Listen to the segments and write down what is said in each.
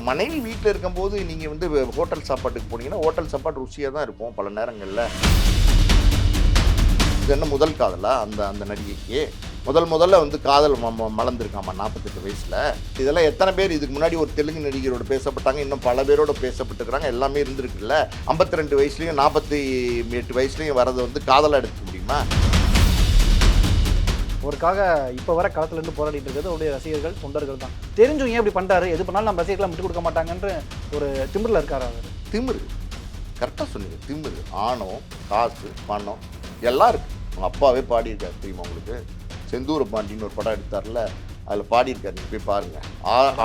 மனைவி வீட்டில் இருக்கும்போது நீங்கள் வந்து ஹோட்டல் சாப்பாட்டுக்கு போனீங்கன்னா ஹோட்டல் சாப்பாடு ருசியாக தான் இருக்கும் பல நேரங்களில். இது என்ன முதல் காதலா அந்த அந்த நடிகைக்கு? முதல்ல வந்து காதல் மலர்ந்துருக்காமா 48 வயசில். இதெல்லாம் எத்தனை பேர் இதுக்கு முன்னாடி ஒரு தெலுங்கு நடிகரோட பேசப்பட்டாங்க, இன்னும் பல பேரோட பேசப்பட்டுருக்கிறாங்க, எல்லாமே இருந்திருக்குல்ல. 52 வயசுலையும் 48 வயசுலையும் வரதை வந்து காதலாக எடுத்துக்க முடியுமா? ஒருக்காக இப்போ வர களத்துலேருந்து போராடிட்டு இருக்கிறது அவருடைய ரசிகர்கள் தொண்டர்கள் தான். தெரிஞ்சும் ஏன் இப்படி பண்ணுறாரு, எது பண்ணாலும் நம்ம ரசிகர்லாம் விட்டு கொடுக்க மாட்டாங்கன்ற ஒரு திமிரில் இருக்காரு அவர். திமிரு, கரெக்டாக சொன்னீங்க. திமிரு, ஆணவம், காசு, பணம் எல்லாம் இருக்குது. உங்கள் அப்பாவே பாடியிருக்காரு தெரியுமா உங்களுக்கு? செந்தூர பாண்டின்னு ஒரு படம் எடுத்தார்ல, அதில் பாடியிருக்காரு, நீங்கள் போய் பாருங்கள்.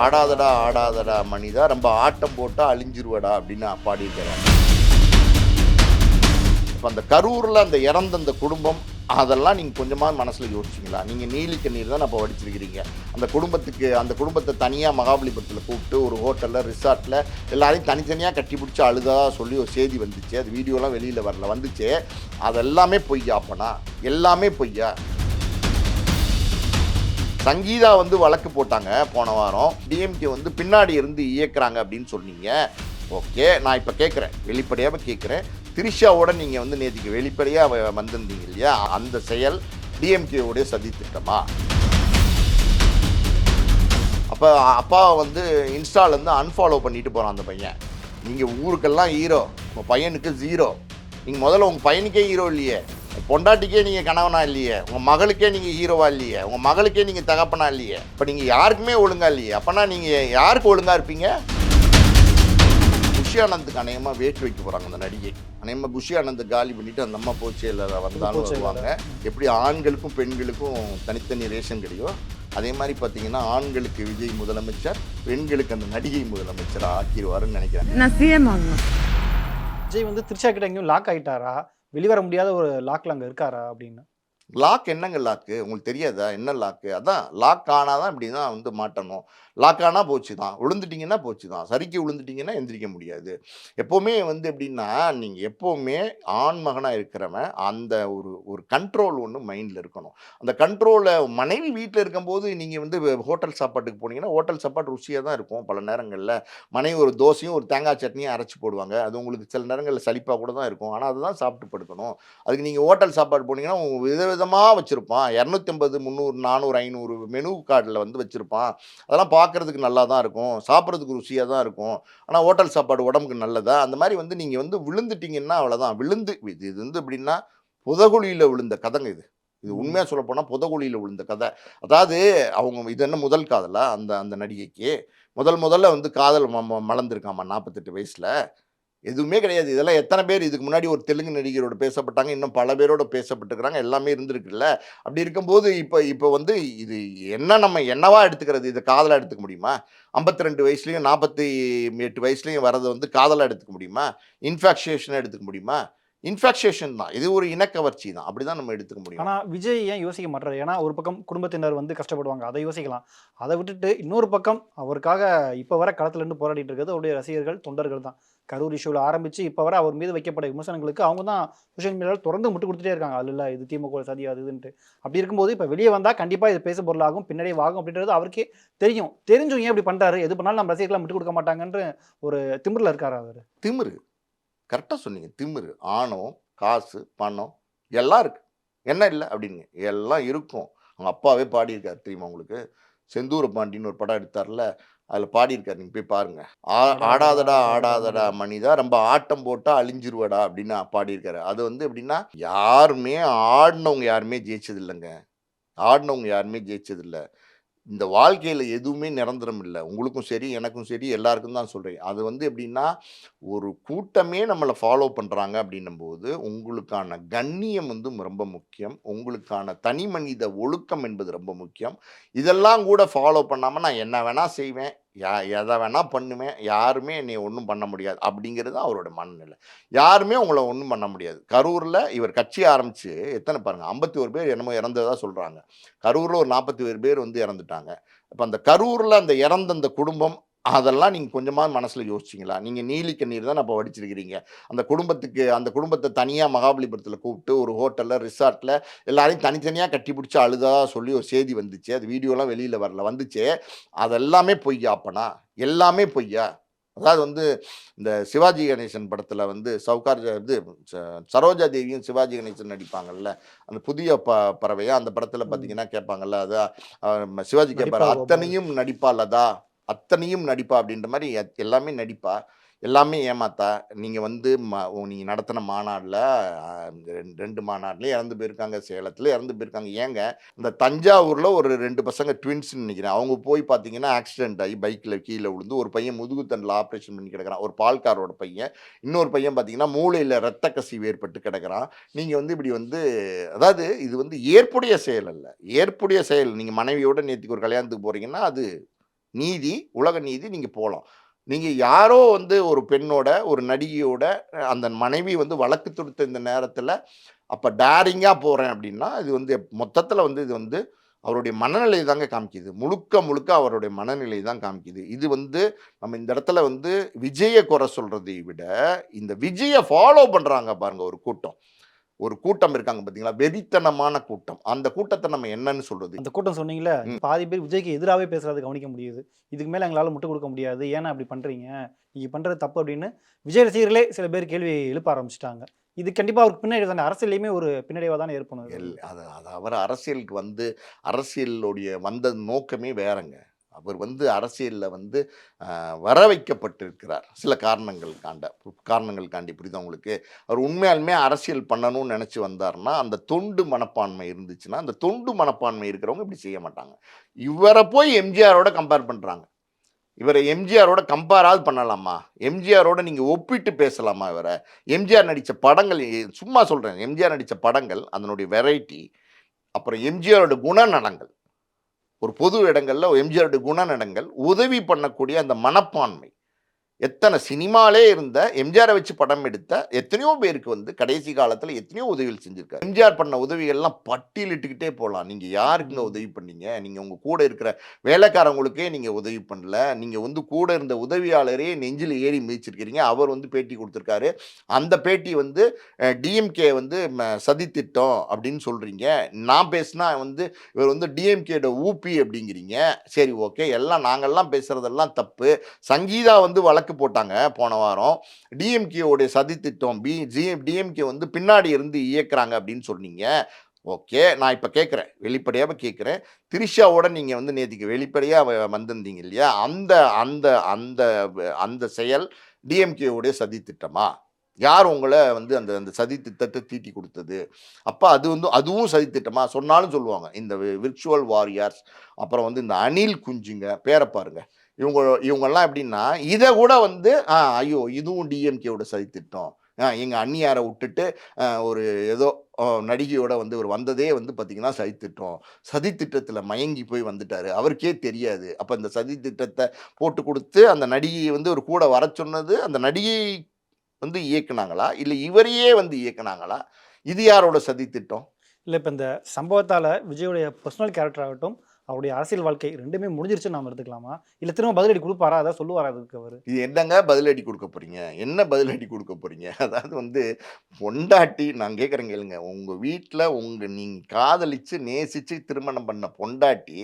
ஆடாதடா ஆடாதடா மணிதா ரொம்ப ஆட்டம் போட்டால் அழிஞ்சிருவடா அப்படின்னு பாடியிருக்காரு. இப்போ அந்த கரூரில் அந்த இறந்த அந்த குடும்பம், அதெல்லாம் நீங்கள் கொஞ்சமாக மனசில் யோசிச்சிங்களா? நீங்கள் நீலி கண்ணீர் தான் அப்போ வடிச்சிருக்கிறீங்க. அந்த குடும்பத்தை தனியாக மகாபலிபுரத்தில் கூப்பிட்டு ஒரு ஹோட்டலில் ரிசார்ட்டில் எல்லாரையும் தனித்தனியாக கட்டி பிடிச்சி அழுதா சொல்லி ஒரு செய்தி வந்துச்சு. அது வீடியோலாம் வெளியில் வரல, வந்துச்சு. அதெல்லாமே பொய்யா? அப்பனா எல்லாமே பொய்யா? சங்கீதா வந்து வழக்கு போட்டாங்க போன வாரம். டிஎம்கே வந்து பின்னாடி இருந்து இயக்குறாங்க அப்படின்னு சொன்னீங்க. ஓகே, நான் இப்போ கேட்குறேன், வெளிப்படையாக கேட்குறேன். திரிஷாவோட நீங்கள் வந்து நேற்றுக்கு வெளிப்படையாக வந்திருந்தீங்க இல்லையா? அந்த செயல் டிஎம்கேவுடைய சதி திட்டமா? அப்போ அப்பாவை வந்து இன்ஸ்டாலேருந்து அன்ஃபாலோ பண்ணிட்டு போகிறான் அந்த பையன். நீங்கள் ஊருக்கெல்லாம் ஹீரோ, உங்கள் பையனுக்கு ஜீரோ. நீங்கள் முதல்ல உங்கள் பையனுக்கே ஹீரோ இல்லையே, பொண்டாட்டிக்கே நீங்கள் கணவனா இல்லையே, உங்கள் மகளுக்கே நீங்கள் ஹீரோவா இல்லையே, உங்கள் மகளுக்கே நீங்கள் தகப்பனா இல்லையே. இப்போ நீங்கள் யாருக்குமே ஒழுங்கா இல்லையே. அப்போனா நீங்கள் யாருக்கு ஒழுங்காக இருப்பீங்க? குஷி ஆனந்துக்கு அநேகமாக வேட்டு வைக்க போகிறாங்க அந்த நடிகை. அநேகமாக குஷி ஆனந்த் காலி பண்ணிவிட்டு அந்த அம்மா போச்சேல வந்தாலும் வருவாங்க. எப்படி ஆண்களுக்கும் பெண்களுக்கும் தனித்தனி ரேஷன் கிடைக்கும், அதே மாதிரி பார்த்தீங்கன்னா ஆண்களுக்கு விஜய் முதலமைச்சர், பெண்களுக்கு அந்த நடிகை முதலமைச்சர் ஆக்கிடுவாருன்னு நினைக்கிறேன். நான் சிஎம் ஆகணும். விஜய் வந்து திரிஷா கிட்ட எங்கேயும் லாக் ஆகிட்டாரா, வெளிவர முடியாத ஒரு லாக்ல அங்கே இருக்காரா அப்படின்னு. லாக் என்னங்க லாக்கு? உங்களுக்கு தெரியாதா என்ன லாக்கு? அதான் லாக் ஆனாதான் இப்படி தான் வந்து மாட்டணும். லாக் ஆனால் போச்சு தான், விழுந்துட்டிங்கன்னா போச்சு தான். சரிக்கு விழுந்துட்டிங்கன்னா எந்திரிக்க முடியாது. எப்போவுமே வந்து எப்படின்னா, நீங்கள் எப்போவுமே ஆண் மகனாக இருக்கிறவன் அந்த ஒரு கண்ட்ரோல் ஒன்று மைண்டில் இருக்கணும். அந்த கண்ட்ரோலை மனைவி வீட்டில் இருக்கும்போது நீங்கள் வந்து ஹோட்டல் சாப்பாட்டுக்கு போனீங்கன்னா ஹோட்டல் சாப்பாடு ருசியாக தான் இருக்கும் பல நேரங்களில். மனைவி ஒரு தோசையும் ஒரு தேங்காய் சட்னியும் அரைச்சி போடுவாங்க. அது உங்களுக்கு சில நேரங்களில் சலிப்பாக கூட தான் இருக்கும். ஆனால் அதுதான் சாப்பிட்டு படுக்கணும். அதுக்கு நீங்கள் ஹோட்டல் சாப்பாடு போனீங்கன்னா விதவிதமாக வச்சுருப்பான். 250, 300, 400, 500 மெனு கார்டில் வந்து வச்சுருப்பான். அதெல்லாம் பார்க்குறதுக்கு நல்லா தான் இருக்கும், சாப்பிட்றதுக்கு ருசியாக தான் இருக்கும். ஆனால் ஹோட்டல் சாப்பாடு உடம்புக்கு நல்லதா? அந்த மாதிரி வந்து நீங்கள் வந்து விழுந்துட்டிங்கன்னா அவ்வளோதான். இது வந்து எப்படின்னா புதகுழியில் விழுந்த கதைங்க இது. இது உண்மையாக சொல்லப்போனால் புதகுழியில் விழுந்த கதை. அதாவது அவங்க இது என்ன முதல் காதலா அந்த அந்த நடிகைக்கு? முதல்ல வந்து காதல் மலர்ந்துருக்காமா 48 வயசில். எதுவுமே கிடையாது. இதெல்லாம் எத்தனை பேர் இதுக்கு முன்னாடி ஒரு தெலுங்கு நடிகரோட பேசப்பட்டாங்க, இன்னும் பல பேரோட பேசப்பட்டுருக்கிறாங்க, எல்லாமே இருந்திருக்குல்ல. அப்படி இருக்கும்போது இப்போ வந்து இது நம்ம என்னவா எடுத்துக்கிறது? இதை காதலாக எடுத்துக்க முடியுமா? 52 வயசுலையும் 48 வயசுலையும் வரதை வந்து காதலாக எடுத்துக்க முடியுமா? இன்ஃபாக்சுவேஷனாக எடுத்துக்க முடியுமா? இன்ஃபாக்சுவேஷன் தான். இது ஒரு இனக்கவர்ச்சி தான். அப்படி தான் நம்ம எடுத்துக்க முடியும். ஆனால் விஜய் ஏன் யோசிக்க மாட்டாரு? ஏன்னா ஒரு பக்கம் குடும்பத்தினர் வந்து கஷ்டப்படுவாங்க, அதை யோசிக்கலாம். அதை விட்டுட்டு இன்னொரு பக்கம் அவருக்காக இப்போ வர களத்துலேருந்து போராடிட்டு இருக்கிறது அவருடைய ரசிகர்கள் தொண்டர்கள் தான். கரூர் இஷ்யூவில் ஆரம்பித்து இப்போ வர அவர் மீது வைக்கப்பட்ட விமர்சனங்களுக்கு அவங்க தான் சோஷியல் மீடியாவில் தொடர்ந்து முட்டு கொடுத்துட்டே இருக்காங்க. அது இல்லை, இது திமுக சதி, அது இதுன்ட்டு. அப்படி இருக்கும்போது இப்போ வெளியே வந்தால் கண்டிப்பாக இது பேச பொருளாகும், பின்னாடியே ஆகும் அப்படின்றது அவருக்கே தெரியும். தெரிஞ்சும் ஏன் இப்படி பண்ணுறாரு, எது பண்ணாலும் நம்ம ரசிகர்லாம் விட்டு கொடுக்க மாட்டாங்கன்ற ஒரு திமிரில் இருக்காரு அவர். திமிரு, கரெக்டாக சொன்னீங்க. திமிரு, ஆணவம், காசு, பணம் எல்லாம் இருக்குது. என்ன இல்லை அப்படிங்க? எல்லாம் இருக்கும். அவங்க அப்பாவே பாடியிருக்காரு தெரியுமா உங்களுக்கு? செந்தூர பாண்டின்னு ஒரு படம் எடுத்தார்ல, அதில் பாடியிருக்காரு, நீங்கள் போய் பாருங்கள். ஆடாதடா ஆடாதடா மணிதா ரொம்ப ஆட்டம் போட்டால் அழிஞ்சிருவடா அப்படின்னு பாடியிருக்காரு. அது வந்து எப்படின்னா, ஆடினவங்க யாருமே ஜெயிச்சது இல்லைங்க. இந்த வாழ்க்கையில் எதுவுமே நிரந்தரம் இல்லை. உங்களுக்கும் சரி, எனக்கும் சரி, எல்லாருக்கும் தான் சொல்கிறேன். அது வந்து எப்படின்னா, ஒரு கூட்டமே நம்மளை ஃபாலோ பண்ணுறாங்க அப்படின்னும்போது உங்களுக்கான கண்ணியம் வந்து ரொம்ப முக்கியம். உங்களுக்கான தனி மனித ஒழுக்கம் என்பது ரொம்ப முக்கியம். இதெல்லாம் கூட ஃபாலோ பண்ணாமல் நான் என்ன வேணால் செய்வேன், எதை வேணால் பண்ணுவேன், யாருமே என்னை ஒன்றும் பண்ண முடியாது அப்படிங்கிறது அவரோட மனநிலை. யாருமே உங்களை ஒன்றும் பண்ண முடியாது. கரூரில் இவர் கட்சி ஆரம்பித்து எத்தனை பாருங்கள், 51 பேர் என்னமோ இறந்ததாக சொல்கிறாங்க. கரூரில் ஒரு 41 பேர் வந்து இறந்துட்டாங்க. இப்போ அந்த கரூரில் அந்த இறந்த அந்த குடும்பம், அதெல்லாம் நீங்கள் கொஞ்சமாக மனசில் யோசிச்சிங்களா? நீங்கள் நீலி கண்ணீர் தான் அப்போ வடிச்சிருக்கிறீங்க. அந்த குடும்பத்தை தனியாக மகாபலிபுரத்தில் கூப்பிட்டு ஒரு ஹோட்டலில் ரிசார்ட்டில் எல்லாரையும் தனித்தனியாக கட்டி பிடிச்சி அழுதா சொல்லி ஒரு செய்தி வந்துச்சு. அது வீடியோலாம் வெளியில் வரல, வந்துச்சு. அதெல்லாமே பொய்யா? அப்பனா எல்லாமே பொய்யா? அதாவது வந்து இந்த சிவாஜி கணேசன் படத்துல வந்து சவுகார் இது சரோஜா தேவியும் சிவாஜி கணேசன் நடிப்பாங்கல்ல. அந்த புதிய பறவையா அந்த படத்துல ம். பார்த்தீங்கன்னா கேட்பாங்கல்ல. அதான் சிவாஜி நடிப்பா கேட்பாரு, கோபால். "அத்தனையும் நடிப்பா லதா? அத்தனையும் நடிப்பா?" அப்படின்ற மாரி எல்லாமே நடிப்பா. எல்லாமே ஏமாத்தா. நீங்க வந்து நீங்க நடத்தின மாநாடுல 2 மாநாடுலயும் இறந்து போயிருக்காங்க. சேலத்துல இறந்து போயிருக்காங்க. ஏங்க இந்த தஞ்சாவூர்ல ஒரு 2 பசங்க ட்வின்ஸ்ன்னு நெனைக்கிறேன். அவங்க போய் பார்த்தீங்கன்னா, ஆக்சிடென்ட் ஆயி பைக்ல கீழ விழுந்து, ஒரு பையன் முதுகுத்தண்டுல ஆப்ரேஷன் பண்ணி கிடக்குறான். ஒரு பால்காரரோட பையன். இன்னொரு பையன் பார்த்தீங்கன்னா, மூளையில இரத்த கசிவு ஏற்பட்டு கிடக்குறான். நீங்க வந்து இப்படி வந்து அதாவது இது வந்து ஏற்புடைய செயல் அல்ல. ஏற்புடைய செயல். நீங்க மனைவியோட நேத்திக்கு ஒரு கல்யாணத்துக்கு போறீங்கன்னா, அது நீதி, உலக நீதி நீங்க போலாம். நீங்க யாரோ வந்து ஒரு பெண்ணோட, ஒரு நடிகையோட அந்த மனைவி வந்து வழக்கு தொடுத்த இந்த நேரத்தில, அப்ப டேரிங்கா போறேன் அப்டின்னா, இது வந்து மொத்தத்தில வந்து இது வந்து அவருடைய மனநிலை தாங்க காமிக்குது. முழுக்க, முழுக்க அவருடைய மனநிலை தான் காமிக்குது. இது வந்து நம்ம இந்த இடத்துல வந்து விஜய குறை சொல்றதை விட, இந்த விஜய ஃபாலோ பண்றாங்க பாருங்க ஒரு கூட்டம். ஒரு கூட்டம் இருக்காங்க பார்த்தீங்களா? வெறித்தனமான கூட்டம். அந்த கூட்டத்த நம்ம என்னன்னு சொல்றது? அந்த கூட்டம் சொன்னீங்கல்ல, ம். பாதி பேர் விஜய்க்கு எதிராவே பேசுறத கவனிக்க முடியுது. இதுக்கு மேல எங்களால முட்டு குடுக்க முடியாது. ஏன்னா அப்படி பண்றீங்க? நீங்க பண்றது தப்பு அப்படின்னு விஜய் ரசிகர்களே சில பேர் கேள்வி எழுப்ப ஆரம்பிச்சுட்டாங்க. இது கண்டிப்பா அவருக்கு பின்னாடி தானே அரசியல்லயுமே ஒரு பின்னடைவா தானே ஏற்படும் இது. அது அது அவர் அரசியலுக்கு வந்து அரசியலுடைய வந்த நோக்கமே வேறங்க. அவர் வந்து அரசியல்ல வந்து வர வைக்கப்பட்டிருக்கிறார். சில காரணங்களுக்காண்டி புரியுதா உங்களுக்கு? அவர் உண்மையாலுமே அரசியல் பண்ணணும்னு நெனச்சு வந்தாருன்னா, அந்த தொண்டு மனப்பான்மை இருந்துச்சுன்னா, அந்த தொண்டு மனப்பான்மை இருக்கிறவங்க இப்படி செய்ய மாட்டாங்க. இவர போய் எம்ஜிஆரோட கம்பேர் பண்றாங்க. இவர எம்ஜிஆரோட கம்பேராவது பண்ணலாமா? எம்ஜிஆரோட நீங்க ஒப்பிட்டு பேசலாமா இவர? எம்ஜிஆர் நடிச்ச படங்கள் சும்மா சொல்றேன். எம்ஜிஆர் நடிச்ச படங்கள், அதனுடைய வெரைட்டி, அப்புறம் எம்ஜிஆரோட குணநலங்கள். ஒரு பொது இடங்கள்ல எம்ஜிஆருடைய குணநலங்கள், உதவி பண்ணக்கூடிய அந்த மனப்பான்மை. எத்தன சினிமாலே இருந்த எம்ஜிஆர வச்சு படம் எடுத்த எத்தனையோ பேருக்கு வந்து கடைசி காலத்துல எத்தனையோ உதவிகள் செஞ்சிருக்காரு. எம்ஜிஆர் பண்ண உதவிகள்லாம் பட்டியலிட்டுக்கிட்டே போலாம். நீங்க யாருக்குங்க ம். உதவி பண்ணீங்க? நீங்க உங்க கூட இருக்கிற வேலைக்காரவங்களுக்கே நீங்க உதவி பண்ணல. நீங்க வந்து கூட இருந்த உதவியாளரே நெஞ்சில ஏறி மிதிச்சிருக்கிறீங்க. அவர் வந்து பேட்டி குடுத்திருக்காரு. அந்த பேட்டி வந்து டிஎம்கே வந்து சதித்திட்டம் அப்படின்னு சொல்றீங்க. நான் பேசினா வந்து இவர் வந்து டிஎம்கேட ஊப்பி அப்படிங்கிறீங்க. சரி ஓகே. எல்லாம் நாங்கலாம் பேசுறதெல்லாம் தப்பு. சங்கீதா வந்து வழக்கு போட்டாங்க போன வாரம். டிஎம்கே உடைய சதித்திட்டம் டிஎம்கே வந்து பின்னாடி இருந்து இயக்குறாங்க அப்படின்னு சொன்னீங்க. ஓகே. நான் இப்ப கேட்கிறேன். வெளிப்படையாவே கேட்கிறேன். திரிஷாவோட நீங்க வந்து நேத்திக்கு வெளிப்படையா வந்திருந்தீங்க இல்லையா? அந்த அந்த அந்த அந்த செயல் டிஎம்கே உடைய சதித்திட்டமா? யார் உங்கள வந்து அந்த அந்த சதித்திட்டத்த தீட்டி குடுத்தது? அப்ப அது வந்து அதுவும் சதித்திட்டமா? சொன்னாலும் சொல்லுவாங்க. இந்த விர்ச்சுவல் வாரியர்ஸ், அப்புறம் வந்து இந்த அணில் குஞ்சுங்க, பேர பாருங்க. இவங்க இவங்கலாம் எப்படின்னா, இத கூட வந்து ஐயோ! இதுவும் டிஎம்கேவோட சதித்திட்டம். எங்க அண்ணியார உட்டுட்டு ஒரு ஏதோ நடிகையோட வந்து இவரு வந்ததே வந்து பார்த்தீங்கன்னா, சதித்திட்டம். சதித்திட்டத்தில மயங்கி போய் வந்துட்டாரு. அவருக்கே தெரியாது. அப்ப இந்த சதித்திட்டத்த போட்டு குடுத்து, அந்த நடிகைய வந்து ஒரு கூட வரச் சொன்னது, அந்த நடிகை வந்து இயக்குனாங்களா? இல்ல இவரையே வந்து இயக்குனாங்களா? இது யாரோட சதித்திட்டம்? இல்ல இப்ப இந்த சம்பவத்தால விஜயுடைய பெர்சனல் கேரக்டர் ஆகட்டும், அவருடைய அரசியல் வாழ்க்கை 2மே முடிஞ்சிருச்சுன்னு நாம எடுத்துக்கலாமா? இல்ல திரும்ப பதிலடி குடுப்பாரா? ஏதாவது சொல்லுவாரா அதுக்கு அவரு? இது என்னங்க பதிலடி குடுக்க போறீங்க? என்ன பதிலடி குடுக்க போறீங்க? அதாவது வந்து பொண்டாட்டி நான் கேட்கிறேன் கேளுங்க. உங்க வீட்ல நீங்க காதலிச்சு, நேசிச்சு திருமணம் பண்ண பொண்டாட்டி,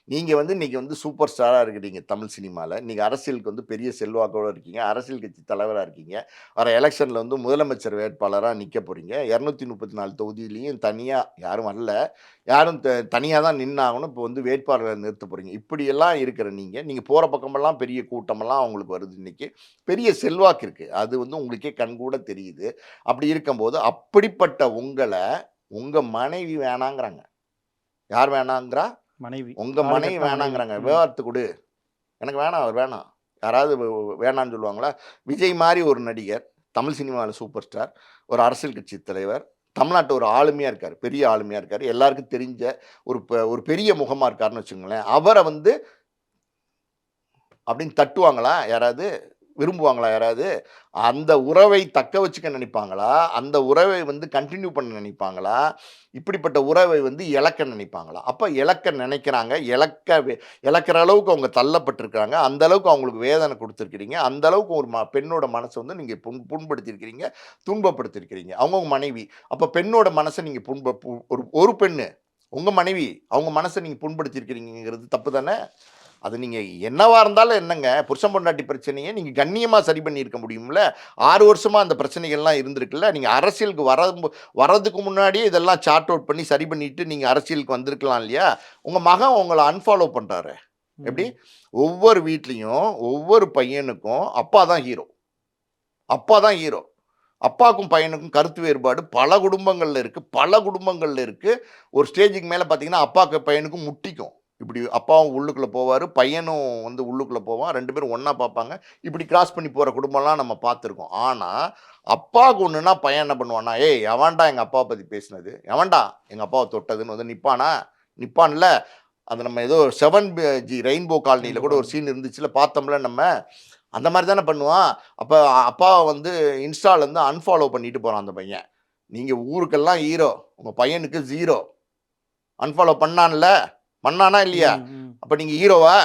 நீங்க வந்து இன்னைக்கு வந்து சூப்பர் ஸ்டாரா இருக்கிறீங்க தமிழ் சினிமால. இன்னைக்கு அரசியலுக்கு வந்து பெரிய செல்வாக்கோட இருக்கீங்க. அரசியல் கட்சி தலைவரா இருக்கீங்க. வர எலக்ஷன்ல வந்து முதலமைச்சர் வேட்பாளரா நிக்க போறீங்க. 234 தொகுதியிலயும் தனியா யாரும் வரல. யாரும் தனியா தான் நின்னாகணும். இப்போ வந்து வேட்பாளர நிறுத்த போறீங்க. இப்படியெல்லாம் இருக்கிற நீங்க, நீங்க போற பக்கமெல்லாம் பெரிய கூட்டமெல்லாம் உங்களுக்கு வருது இன்னைக்கு. பெரிய செல்வாக்கு இருக்கு. அது வந்து உங்களுக்கே கண்கூட தெரியுது. அப்படி இருக்கும்போது, அப்படிப்பட்ட உங்க மனைவி வேணாங்கிறாங்க. யார் வேணாங்கிறா? மனைவி. உங்க தாலி மனைவி கட்டுன மனைவி. வேணாங்கிறாங்க. ம். விவாகரத்து குடு. எனக்கு வேணாம், அவர் வேணாம். யாராவது வேணான்னு சொல்லுவாங்களா? விஜய் மாரி ஒரு நடிகர், தமிழ் சினிமால சூப்பர் ஸ்டார், ஒரு அரசியல் கட்சி தலைவர், தமிழ்நாட்டு ஒரு ஆளுமையா இருக்காரு. பெரிய ஆளுமையா இருக்காரு. எல்லாருக்கும் தெரிஞ்ச ஒரு பெரிய முகமா இருக்காருன்னு வச்சுக்கங்களேன். அவர வந்து அப்படின்னு தட்டுவாங்களா யாராவது? விரும்புவாங்களா யாராவது? அந்த உறவை தக்க வச்சுக்க நினைப்பாங்களா? அந்த உறவை வந்து கன்டின்யூ பண்ண நினைப்பாங்களா? இப்படிப்பட்ட உறவை வந்து இழக்க நினைப்பாங்களா? அப்ப இழக்க நினைக்கிறாங்க. இழக்கிற அளவுக்கு அவங்க தள்ளப்பட்டிருக்காங்க. அந்த அளவுக்கு அவங்களுக்கு வேதனை குடுத்துருக்கிறீங்க. அந்த அளவுக்கு ஒரு பெண்ணோட மனச வந்து நீங்க புண்படுத்தியிருக்கிறீங்க, துன்பப்படுத்தியிருக்கிறீங்க. அவங்கவங்க மனைவி. அப்ப பெண்ணோட மனச நீங்க புண்ப பு ஒரு ஒரு பெண்ணு, உங்க மனைவி, அவங்க மனச நீங்க புண்படுத்தியிருக்கிறீங்கங்கிறது தப்பு தானே? அது நீங்கள் என்னவா இருந்தாலும் என்னங்க, புருஷன் பொண்டாட்டி பிரச்சனையை நீங்கள் கண்ணியமாக சரி பண்ணியிருக்க முடியும்ல. 6 வருஷமா அந்த பிரச்சனைகள்லாம் இருந்திருக்குல்ல. நீங்கள் அரசியலுக்கு வர்றதுக்கு முன்னாடியே இதெல்லாம் சார்ட் அவுட் பண்ணி சரி பண்ணிட்டு நீங்கள் அரசியலுக்கு வந்திருக்கலாம் இல்லையா? உங்கள் மகன் உங்களை அன்ஃபாலோ பண்ணுறாரு. எப்படி? ம். ஒவ்வொரு வீட்லேயும் ஒவ்வொரு பையனுக்கும் அப்பா தான் ஹீரோ. அப்பா தான் ஹீரோ. அப்பாவுக்கும் பையனுக்கும் கருத்து வேறுபாடு பல குடும்பங்கள்ல இருக்கு. பல குடும்பங்கள்ல இருக்கு. ஒரு ஸ்டேஜுக்கு மேல பார்த்தீங்கன்னா, அப்பாவுக்கு பையனுக்கும் முட்டிக்கும். இப்படி அப்பாவும் உள்ளுக்குள்ள போவாரு. பையனும் வந்து உள்ளுக்குள்ள போவான். 2 பேரும் ஒண்ணா பார்ப்பாங்க. இப்படி கிராஸ் பண்ணி போற குடும்பம்லாம் நம்ம பார்த்துருக்கோம். ஆனா, அப்பாவுக்கு ஒண்ணுன்னா பையன் என்ன பண்ணுவான்னா, "ஏய் எவன்டா எங்க அப்பாவ பத்தி பேசினது? எவன்டா எங்க அப்பாவ தொட்டதுன்னு" வந்து நிப்பானா? நிப்பான்ல. அது நம்ம ஏதோ 7 ஜி ரெயின்போ காலனில கூட ஒரு சீன் இருந்துச்சுல்ல, பார்த்தோம்ல நம்ம. அந்த மாரி தானே பண்ணுவான். அப்ப அப்பாவ வந்து இன்ஸ்டாலேருந்து அன்ஃபாலோ பண்ணிட்டு போறான் அந்த பையன். நீங்க ஊருக்கெல்லாம் ஹீரோ. உங்க பையனுக்கு 0. அன்ஃபாலோ பண்ணான்ல? பண்ணானா இல்லையா? ம். ம். அப்ப நீங்க ஹீரோவா?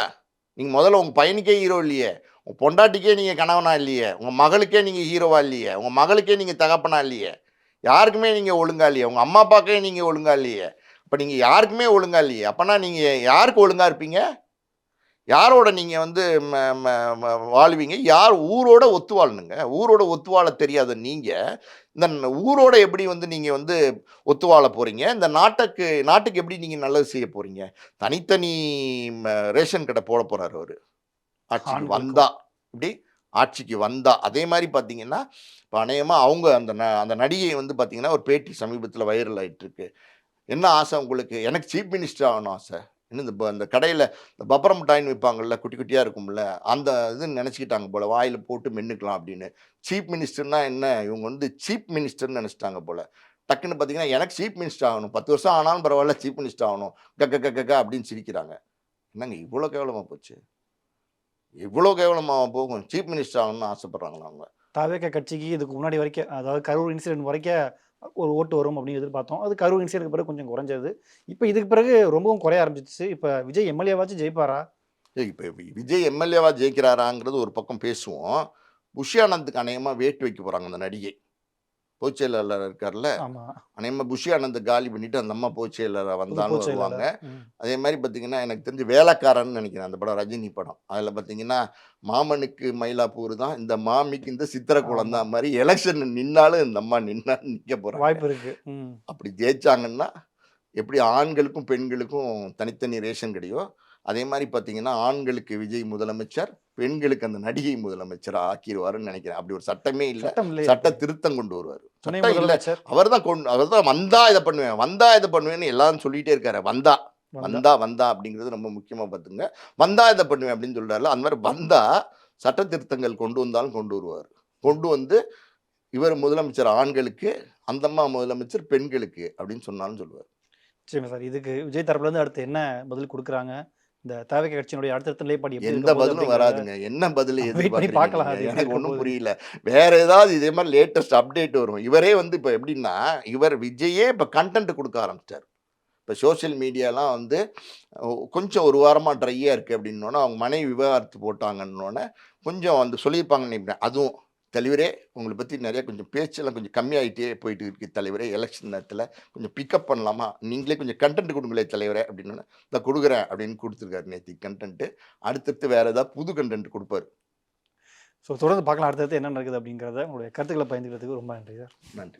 நீங்க முதல்ல உங்க பையனுக்கே ஹீரோ இல்லையே! உங்க பொண்டாட்டிக்கே நீங்க கணவனா இல்லையே! உங்க மகளுக்கே நீங்க ஹீரோவா இல்லையே! உங்க மகளுக்கே நீங்க தகப்பனா இல்லையே! யாருக்குமே நீங்க ஒழுங்கா இல்லையே! உங்க அம்மா, அப்பாக்கே நீங்க ஒழுங்கா இல்லையே! அப்ப நீங்க யாருக்குமே ஒழுங்கா இல்லையே! அப்பன்னா நீங்க யாருக்கு ஒழுங்கா இருப்பீங்க? யாரோட நீங்க வந்து ம ம ம வாழ்வீங்க? யார் ஊரோட ஒத்து வாழணுங்க. ஊரோட ஒத்து வாழ தெரியாத நீங்க, ஊரோட எப்படி வந்து நீங்க வந்து ஒத்து வாழ போறீங்க? இந்த நாட்டுக்கு எப்படி நீங்க நல்லது செய்ய போறீங்க? தனித்தனி ரேஷன் கடை போட போறாரு அவரு. ஆட்சிக்கு வந்தா. ஆண்களுக்கும். எப்படி? ஆட்சிக்கு வந்தா. அதே மாரி பார்த்தீங்கன்னா, இப்ப அநேகமா அவங்க அந்த நடிகை வந்து பார்த்தீங்கன்னா, ஒரு பேட்டி சமீபத்தில வைரல் ஆயிட்டு இருக்கு. என்ன ஆசை உங்களுக்கு? எனக்கு சீஃப் மினிஸ்டர் ஆகணும் ஆசை. இன்னும் இந்த கடையில இந்த பப்பரம் மிட்டாய்ன்னு விப்பாங்கல்ல, குட்டி குட்டியா இருக்கும்ல, அந்த இதுன்னு நெனச்சுக்கிட்டாங்க போல. வாயில போட்டு மென்னுக்கலாம் அப்படின்னு. சீஃப் மினிஸ்டர்னா என்ன? இவங்க வந்து சீப் மினிஸ்டர்ன்னு நெனச்சுட்டாங்க போல. டக்குன்னு பார்த்தீங்கன்னா, எனக்கு சீஃப் மினிஸ்டர் ஆகணும். 10 வருஷம் ஆனாலும் பரவால்ல, சீஃப் மினிஸ்டர் ஆகணும். அப்படின்னு சிரிக்கிறாங்க. என்னங்க இவ்ளோ கேவலமா போச்சு? இவ்ளோ கேவலமாவா போகும்? சீஃப் மினிஸ்டர் ஆகணும்னு ஆசைப்படுறாங்களா அவங்க? தாவேகா கட்சிக்கு இதுக்கு முன்னாடி வரைக்கும், அதாவது கரூர் இன்சிடென்ட் வரைக்கும் ஒரு ஓட்டு வரும் அப்படின்னு எதிர்பார்த்தோம். அது கரூர் இன்சிடென்ட்க்கு பிறகு கொஞ்சம் குறைஞ்சது. இப்ப இதுக்கு பிறகு ரொம்பவும் குறைய ஆரம்பிச்சுச்சு. இப்ப விஜய் எம்எல்ஏவாச்சும் ஜெயிப்பாரா? இப்ப விஜய் எம்எல்ஏவா ஜெயிக்கிறாராங்கிறது ஒரு பக்கம் பேசுவோம். புஷி ஆனந்துக்கு அநேகமா வேட்டு வைக்க போறாங்க அந்த நடிகை. பொதுச் செயலாளர் இருக்கார்ல, ஆமா. அநேகமா புஷி ஆனந்த காலி பண்ணிட்டு அந்த அம்மா பொதுச் செயலாளரா புது வந்தாலும் பொதுச் வருவாங்க. செயலாளர். ம். அதே மாரி பார்த்தீங்கன்னா, எனக்கு தெரிஞ்சு வேலைக்காரன்னு நெனைக்கிறேன் அந்த படம் ரஜினி படம். அதில பார்த்தீங்கன்னா, மாமனுக்கு மயிலாப்பூர் தான், இந்த மாமிக்கு இந்த சித்திரகுளம் ஆமா. தான் மாரி எலக்ஷன் நின்னாலும் இந்த அம்மா நிக்க போறாங்க. வாய்ப்பு இருக்கு. ம். அப்படி ஜெயிச்சாங்கன்னா, எப்படி ஆண்களுக்கும், பெண்களுக்கும் தனித்தனி ரேஷன் கடையோ, அதே மாரி பார்த்தீங்கன்னா, ஆண்களுக்கு விஜய் முதலமைச்சர், பெண்களுக்கு அந்த நடிகை முதலமைச்சரா ஆக்கிருவாருன்னு நெனைக்கிறேன். அப்படி ஒரு சட்டமே இல்ல. சட்டம் இல்லையே சட்ட அப்படி. திருத்தம் கொண்டு வருவாரு. துணை சட்டம் இல்ல. முதலமைச்சர் அவர் தான் வந்தா இத பண்ணுவேன், வந்தா இத பண்ணுவேன்னு எல்லாரும் சொல்லிட்டே இருக்காரு. வந்தா, வந்தா. வந்தா, வந்தா அப்படிங்கிறது ரொம்ப முக்கியமா பார்த்துங்க. வந்தா இத பண்ணுவேன் அப்படின்னு சொல்றாருல்ல, அந்த மாரி வந்தா சட்ட திருத்தங்கள் கொண்டு வந்தாலும் கொண்டு வருவாரு. கொண்டு வந்து இவர் முதலமைச்சர் ஆண்களுக்கு, அந்த அம்மா முதலமைச்சர் பெண்களுக்கு அப்படின்னு சொன்னாலும் சொல்லுவாரு. நிச்சயமா சார். இதுக்கு விஜய் தரப்புல இருந்து அடுத்து என்ன பதில் குடுக்குறாங்க? இந்த தாவேகா கட்சியினுடைய அடுத்தடுத்த நிலைப்பாடு எப்படி எந்த இருக்க போகுது பதிலும் அப்படிங்கிறத வராதுங்க. என்ன பதில் வெயிட் பண்ணி எதிர்பார்க்குறீங்க பார்க்கலாம். நீங்க? அது எப்படி எனக்கு இருக்க ஒண்ணும் போகுதுன்னு. புரியல. வேற ஏதாவது இதே மாரி லேட்டஸ்ட் அப்டேட் வரும். இவரே வந்து இப்ப எப்படின்னா, விஜயே இப்ப கன்டென்ட் குடுக்க ஆரம்பிச்சுட்டாரு. இப்ப சோசியல் மீடியாலாம் வந்து கொஞ்சம் ஒரு வாரமா ட்ரையா இருக்கு அப்படின்னோன, அவங்க மனைவி விவாகரத்து போட்டாங்கன்னோன, கொஞ்சம் வந்து சொல்லியிருப்பாங்கன்னு நெனைக்கிறேன். அதுவும் தலைவரே உங்கள பத்தி நெறைய கொஞ்சம் பேச்செல்லாம் கொஞ்சம் கம்மியாயிட்டே போயிட்டு இருக்கு தலைவரே. எலக்ஷன் நேரத்தில கொஞ்சம் பிக்கப் பண்ணலாமா? நீங்களே கொஞ்சம் கன்டென்ட் குடுங்களேன் தலைவரே அப்படின்னு. "இந்தா குடுக்குறேன்" அப்படின்னு குடுத்துருக்காரு நேத்திக்கு கன்டென்ட். அடுத்தடுத்து வேற ஏதாவது புது கன்டென்ட் குடுப்பாரு. ஸோ தொடர்ந்து பார்க்கலாம் அடுத்தடுத்து என்ன நடக்குது அப்படிங்கிறத உங்களுடைய கருத்துக்கள பகிர்ந்துக்கிறதுக்கு ரொம்ப நன்றி சார். நன்றி.